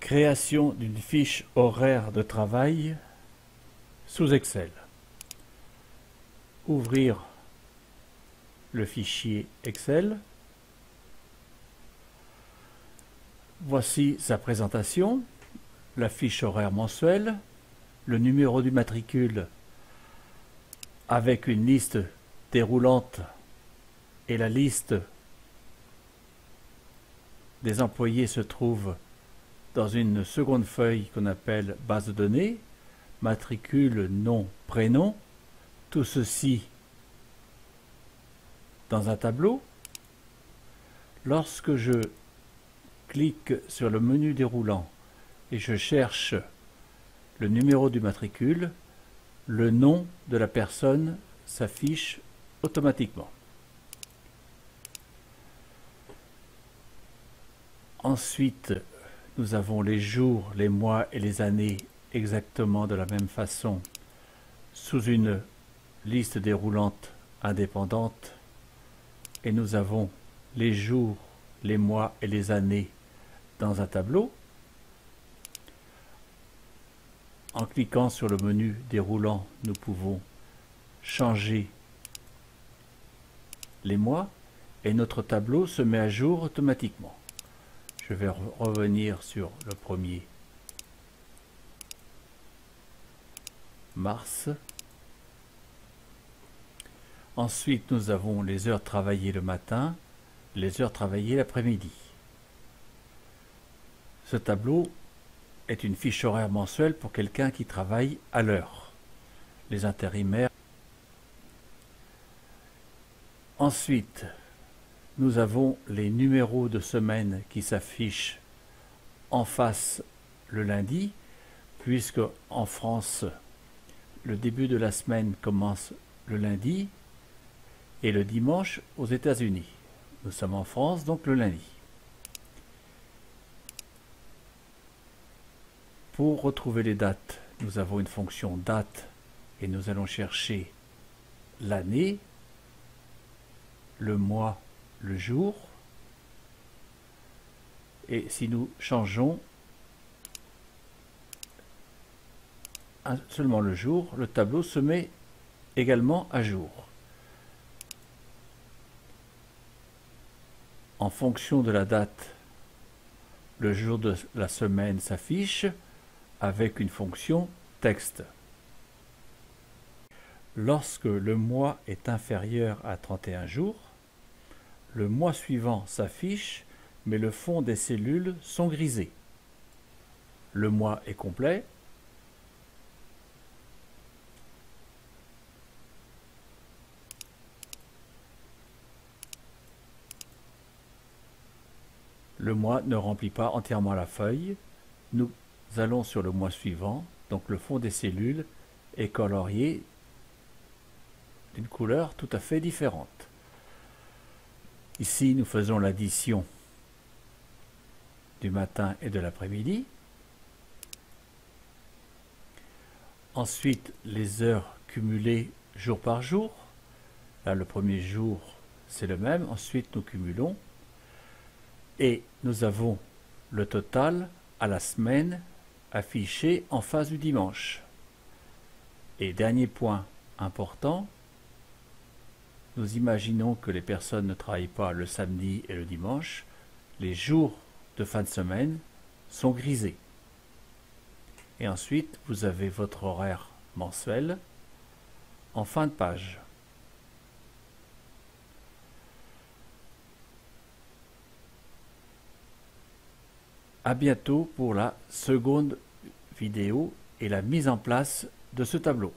Création d'une fiche horaire de travail sous Excel. Ouvrir le fichier Excel. Voici sa présentation, la fiche horaire mensuelle, le numéro du matricule avec une liste déroulante et la liste des employés se trouve dans une seconde feuille qu'on appelle base de données, matricule, nom, prénom, tout ceci dans un tableau. Lorsque je clique sur le menu déroulant et je cherche le numéro du matricule, le nom de la personne s'affiche automatiquement. Ensuite, nous avons les jours, les mois et les années exactement de la même façon sous une liste déroulante indépendante et nous avons les jours, les mois et les années dans un tableau. En cliquant sur le menu déroulant, nous pouvons changer les mois et notre tableau se met à jour automatiquement. Je vais revenir sur le 1er mars. Ensuite, nous avons les heures travaillées le matin, les heures travaillées l'après-midi. Ce tableau est une fiche horaire mensuelle pour quelqu'un qui travaille à l'heure. Les intérimaires. Ensuite, nous avons les numéros de semaine qui s'affichent en face le lundi, puisque en France, le début de la semaine commence le lundi et le dimanche aux États-Unis. Nous sommes en France, donc le lundi. Pour retrouver les dates, nous avons une fonction date et nous allons chercher l'année, le mois, le jour, et si nous changeons seulement le jour, le tableau se met également à jour. En fonction de la date, le jour de la semaine s'affiche avec une fonction texte. Lorsque le mois est inférieur à 31 jours, le mois suivant s'affiche, mais le fond des cellules sont grisés. Le mois est complet. Le mois ne remplit pas entièrement la feuille. Nous allons sur le mois suivant, donc le fond des cellules est colorié d'une couleur tout à fait différente. Ici, nous faisons l'addition du matin et de l'après-midi. Ensuite, les heures cumulées jour par jour. Là, le premier jour, c'est le même. Ensuite, nous cumulons. Et nous avons le total à la semaine affiché en face du dimanche. Et dernier point important, nous imaginons que les personnes ne travaillent pas le samedi et le dimanche. Les jours de fin de semaine sont grisés. Et ensuite, vous avez votre horaire mensuel en fin de page. À bientôt pour la seconde vidéo et la mise en place de ce tableau.